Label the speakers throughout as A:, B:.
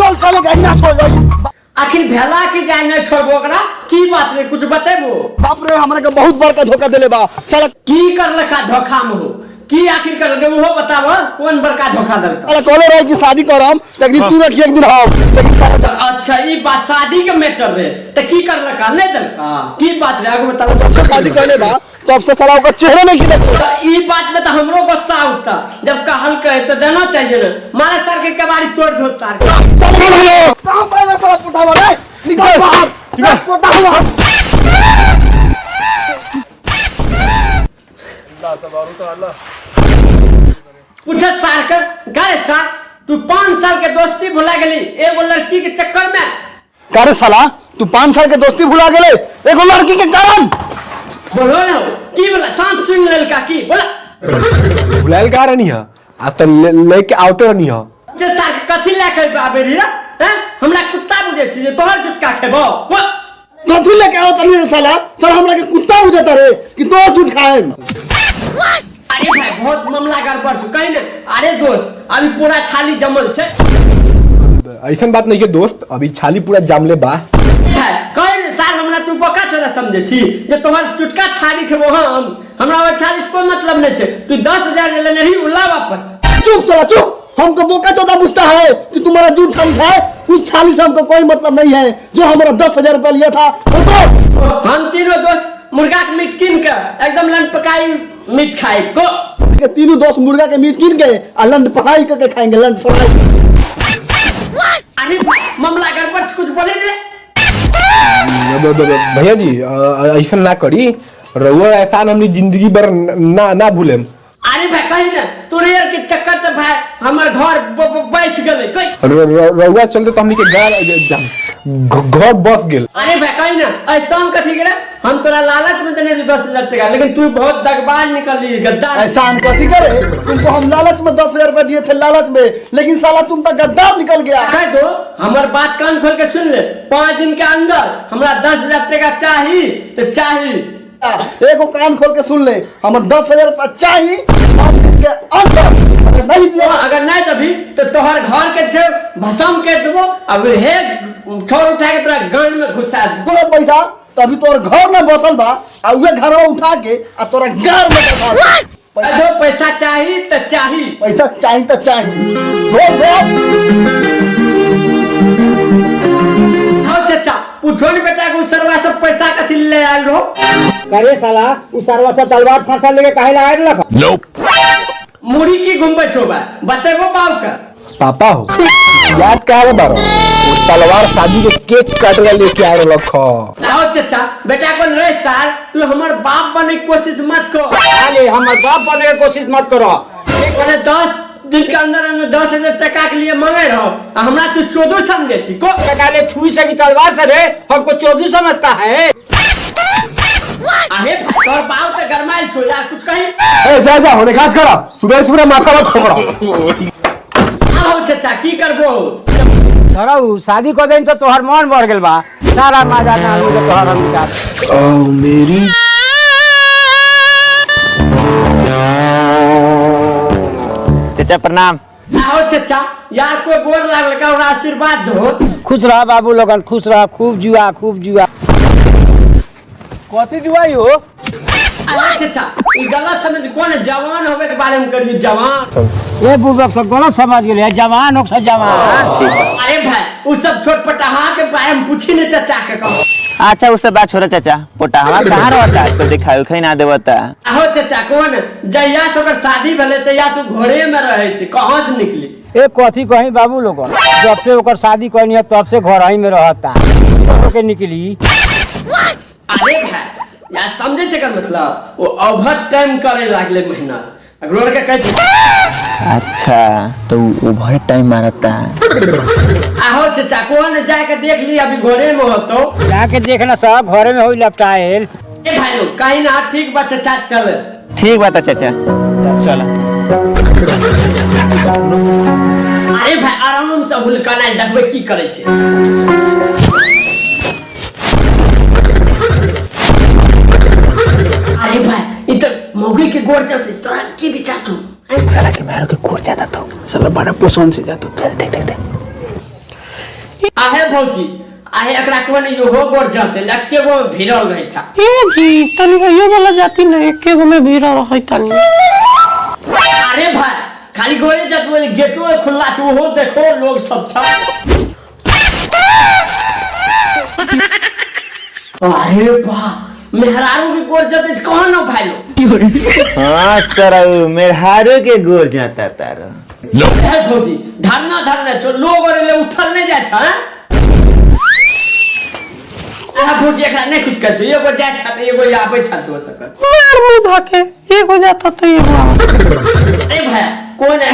A: चल चल गाड़ी ना छोड़ जाई।
B: आखिर भेला के जाय न छोड़बो ओकरा की बात रे कुछ बतेबो।
A: बाप रे हमरा के बहुत बड़का धोखा देले बा साला।
B: की कर लखा धोखा में हो की आखिर कर दे वो बताबो कौन बड़का धोखा दलका।
A: साला कहले रहे कि शादी करम लेकिन तू रखी एक दिन हम लेकिन
B: अच्छा ई बात शादी के मैटर रे त की कर लखा नहीं दलका की बात रे आगे बताओ।
A: शादी कहले बा तब से साला ओकर चेहरा नहीं दिखता।
B: ई बात में तो हमरो गुस्सा उठता जब कहल कहे तो देना चाहिए ना मारे सर के कबाड़ी तोड़ दो सर के।
A: कहां पहले साला उठावा रे निकल बाहर कोटा हुआ। अल्लाह तबारक व तआला
B: पूछे सर कर गारे सर तू 5 साल के दोस्ती भुला गेली एगो लड़की के चक्कर में।
A: करे साला तू 5 साल के दोस्ती भुला गेले एगो लड़की के कारण।
B: बोलो ना की बोला सांप सुन ललका की बोला
C: भुलाइल का रहनी है आज तो लेके आवते रहनी है।
B: जे सर कथि लेके आबे रे हैं हमरा कुत्ता बुझे छी जे तोहर जुटका खेबो
A: कथि लेके आओ तनी रे साला सर हमरा के कुत्ता बुझता रे कि तो झूठ खाए।
B: अरे भाई बहुत मामला गड़बड़ छ कहीं ने। अरे दोस्त अभी पूरा छाली जमल छे।
C: ऐसा बात नहीं के दोस्त अभी छाली पूरा जामले बा।
B: कहीं सर हमरा तू बका छोड़ा समझे छी जे तोहर चुटका थारी खेबो हम हमरा वो छाली से कोई मतलब नहीं छे। तू 10,000 ले नहीं उला वापस।
A: चुप साला चुप हमको बोका चौथा पूछता है कि तुम्हारा झूठ छाली है उस छाली से हमको कोई मतलब नहीं है जो हमारा 10,000 रुपया लिया था वो तो
B: हम तीनों दोस्त मुर्गा के मीट कीन के एकदम लंड पकाई मीट खाए को
A: तीनों दोस्त मुर्गा के मीट कीन के और लंड पकाई करके खाएंगे लंड फ्राई।
B: अरे मामला गड़बड़ कुछ बोले रे।
C: भैया जी ऐसा ना करी रहुआ एहसान हमनी जिंदगी भर ना भूले।
B: अरे भाई कहीं ना तोरे यार के चक्कर तो भाई हमर घर बैस गेले कई
C: रहुआ चलते तो हमनी के घर बस गेल।
B: अरे भाई कहीं ना ऐसा कथी करे हम तोरा लालच में देने 10,000 टका लेकिन तू बहुत दगबाज निकली गद्दार।
A: एहसान कथी करे तुमको हम लालच में 10,000 रुपया दिए थे लालच में लेकिन साला तुम तो गद्दार निकल गया।
B: कह दो हमार बात कान खोल के सुन ले 5 दिन के अंदर हमरा 10,000 टका चाहिए तो चाहिए।
A: एगो कान खोल के सुन ले हमें 10,000 रुपया चाहिए 5 दिन के अंदर अगर नहीं दिया
B: अगर नहीं तभी तो तोहर घर के जे भसम कर देबो अब हे छोड़ उठा के तोरा गान में घुसा
A: दो पैसा तभी तोर घर में बसल बा और वे घर में उठा के और तोरा गार में बैठा दे।
B: जो पैसा चाहिए तो चाहिए
A: पैसा चाहिए तो चाहिए दो
B: हाँ चाचा पूछो नहीं बेटा को सरवा सब पैसा कथी ले आल रहो।
D: करे साला उस सरवा से तलवार फंसा लेके काहे लगाए रखा।
B: मुड़ी की घुमबे छोबा बतेबो बाप का
C: पापा हो याद का है बारो तलवार शादी के केक काटला लेके आए रखो।
B: आओ चाचा बेटा को रे साल तू हमर बाप बने की कोशिश मत कर।
D: अरे हम बाप बनने की कोशिश मत करो।
B: मैंने 10 दिन के अंदर 10,000 टका के लिए मांगे रहो हमरा तू 14 समझे छी को
D: टका ले छुई से की तलवार से रे हमको 14 समझता है।
B: अरे तोर बाप तो गरमाइल छो यार कुछ कहीं।
C: ए जा होने खास करा सुबह सुबह माथा मत खोपड़ा।
B: आओ चाचा की करबो
D: धरऊ शादी को दिन तो तोहर मन बढ़ गेल बा सारा मजा ना मुझे तोहर हम का
C: ओ मेरी
E: चाचा प्रणाम।
B: आओ चाचा यार को गोर लागल का और आशीर्वाद दो।
D: खुश रह बाबू लोगन खुश रह खूब जुआ कथी जुआई हो।
B: अरे चाचा ई गलत समझ कौन जवान होवे के बारे में करियो जवान।
D: ये बुढ़ा सब गलत समझ गेले जवान हो सब जवान।
B: अरे भाई वो सब छोट पटाहा के बारे में पूछी ने चाचा के कहो।
E: अच्छा उससे बात छोड़ा चाचा पोटावा कहाँ रहता तो दिखाई उखाई ना देवता।
B: आओ चाचा कौन जहिया से ओकर शादी भले तहिया से घोड़े में रहे छी कहां से निकली।
D: ए कथी कहीं बाबू लोगन जब से ओकर शादी करनी है तब से घर ही में रहता के निकली।
B: अरे भाई यार समझे छे कर मतलब वो ओवर टाइम करे लागले मेहनत अगर के कह।
E: अच्छा तो ओवर टाइम मारता।
B: आओ चाचा कौन जाके देख ली अभी घोड़े में हो तो
D: जाके देखना सब घरे में होई लपटाएल।
B: ए भाई लोग कहीं ना ठीक बा चाचा चल।
E: ठीक बात है चाचा चलो।
B: अरे भाई आराम से हुलकाना देखबे की करे छे। अरे भाई इधर मौगी के गोर चलते तोरा की विचार तू
E: साला के मारो के कोर जाता तो साला बड़ा पसंद से जाता चल देख
B: आहे भौजी आहे एकरा कोने यो हो गोर जाते लक्के वो भिड़ल गई था
F: ए जी तनी यो वाला जाती न एके गो में भीड़ रहै तनी।
B: अरे भाई खाली गोरे जात वो गेटो खुला छ वो देखो लोग सब छ। अरे वाह मेहरारू की गोर जाते कौन हो भाई लोग।
E: हाँ सर मेहरारू के गोर जाता तारो
B: है भौजी धरना जो लोग और ले उठल नहीं जाय छ। आ भौजी एकरा नहीं कुछ कर छ एगो जाय छ त एगो आबै छ तो सकर
F: मार मुंह धके एगो जाता त एगो
B: ए भाई कौन है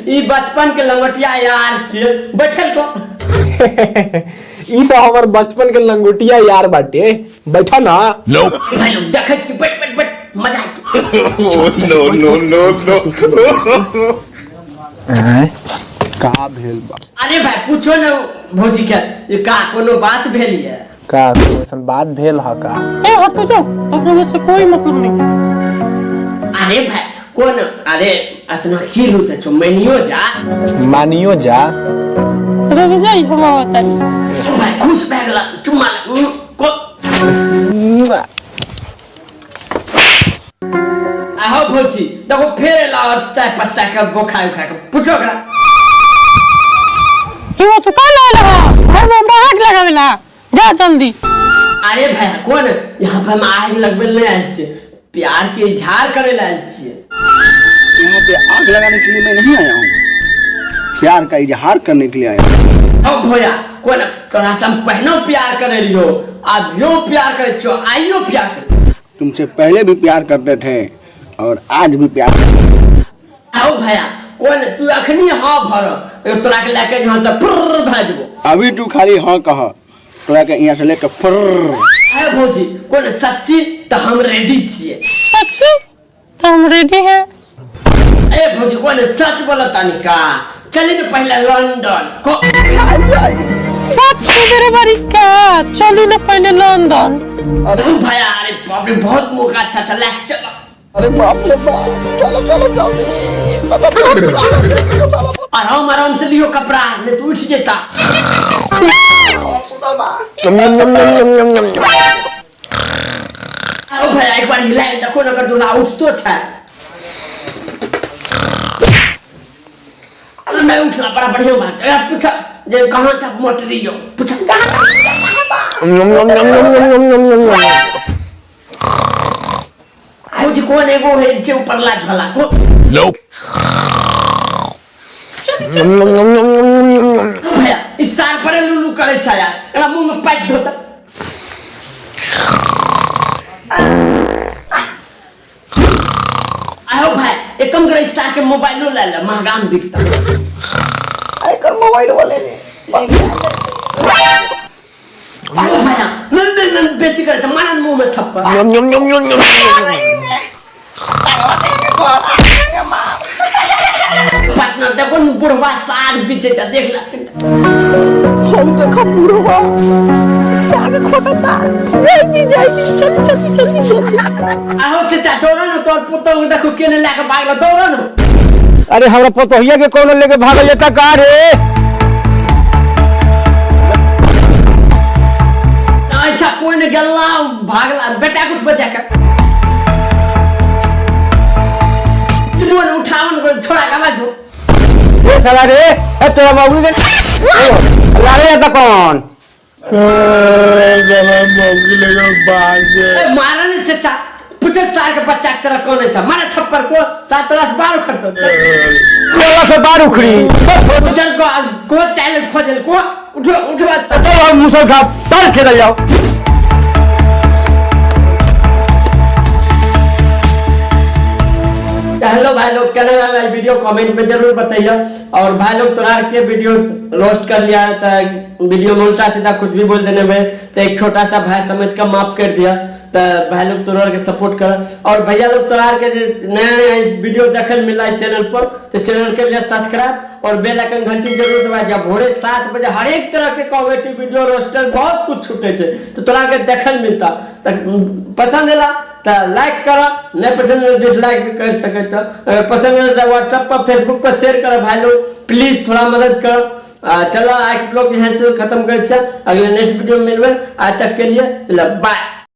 B: ई बचपन के लंगोटिया यार छे बैठल को
C: ई सब हमर बचपन के लंगोटिया यार बाटे बैठा ना।
B: भाई लोग देखे कि बैठ मजा
C: आई का भेल बा
B: अरे भाई पूछो ना भौजी के ये का कोनो बात भेल है
C: का ऐसन बात भेल ह का।
F: ए हटो जाओ अपने से कोई मतलब नहीं।
B: अरे भाई कौन अरे इतना किलो से छो मैनियो जा
C: मानियो जा
F: रवि जाई हम बताई
B: भाई खुश भए गेला चुम्मा को आओ भौजी देखो फेर लाता पस्ता के बोखा उखा के पूछो करा
F: यो तो का लाला घर में आग लगावेला जा जल्दी।
B: अरे भाई कौन यहाँ पे हम आग लगबे ले आयल छे प्यार के इजहार करे ला आयल छे।
A: यहाँ पे आग लगाने के लिए मैं नहीं आया हूँ, प्यार का इजहार करने के लिए आया हूँ।
B: ओ भैया कौन तोरा से हम पहनो प्यार करे रियो अभियो प्यार करे छो आइयो प्यार करे
A: तुमसे पहले भी प्यार करते थे और आज भी प्यार करते।
B: आओ भैया कौन तू अखनी हाँ भर तोरा के लेके यहाँ से फुर्र भेजबो
A: अभी तू खाली हाँ कह तोरा के यहाँ से लेकर फुर्र।
B: है भौजी कौन सच्ची तो हम रेडी छिए।
F: सच्ची तो हम रेडी हैं।
B: ए भौजी कौन सच बोला तानी का चली न पहले लंदन को
F: सच मेरे बारी का चली ना पहले लंदन।
B: अरे भैया अरे बाप रे बहुत मौका अच्छा चला चलो
A: अरे बाप रे बाप चलो
B: आराम से लियो कपड़ा नहीं तो उठ जेता। अरे भैया एक बार हिलाए देखो ना कर दूल्हा उठ तो अच्छा अरे मैं उठला बड़ा बढ़िया बात है पूछा जे कहां छप मोटरी हो पूछा मुझे कौन एगो है जे ऊपर ला झला को भैया इस साल पर लुलु करे छ यार एला मुंह में पैक धोता आओ भाई एक कम करे स्टार के मोबाइलो ले ले महंगा में बिकता
A: आई कर मोबाइल वाले ने
B: भैया नंदन बेसी करे त मारन मुंह में थप्पड़ पार्टनर देखो बुढ़वा साग पीछे जा देख ला
A: हम देखो बुढ़वा साग खोटता जल्दी
B: आओ चाचा दौड़ो न तोर पुतो के देखो केने लेके भागलो दौड़ो न
D: अरे हमरा पतोहिया के कोनो लेके भागल जाता का रे।
B: अच्छा कोई ने गल्ला भागला बेटा कुछ बचा के इन्होंने उठावन को छोड़ा का बाजू
D: ए साला रे ए तेरा बाबू के लारे जाता कौन
B: मारा ने चाचा पूछे सार के बच्चा की तरह कौन है मारे थप्पड़ को 7 तरह बार उखड़तो
D: कोला से बार उखड़ी
B: सर को चाइल खोजल को उठो बस
D: तो मुसल खा तार खेल जाओ।
B: हेलो भाई लोग कहने वाला वीडियो कमेंट में जरूर बताइए और भाई लोग तोरा के वीडियो रोस्ट कर लिया तो वीडियो में उल्टा सीधा कुछ भी बोल देने में तो एक छोटा सा भाई समझ कर माफ कर दिया तो भाई लोग तोरा के सपोर्ट कर और भैया लोग तोरा के नया नया वीडियो देखल मिला है चैनल पर तो चैनल के लिए सब्सक्राइब और बेल आइकन घंटी जरूर दबा दिया भोरे 7 बजे हर एक तरह के कॉमेडी वीडियो रोस्टर बहुत कुछ छूटे तो तोरा के देखल मिलता तो पसंद है तो लाइक करो नहीं पसंद है डिसलाइक भी कर सके अगर पसंद है तो व्हाट्सएप पर फेसबुक पर शेयर करो भाई लोग प्लीज थोड़ा मदद करो चलो आज ब्लॉग यहाँ से खत्म कर अगले नेक्स्ट वीडियो में मिलवे। आज तक के लिए चलो बाय।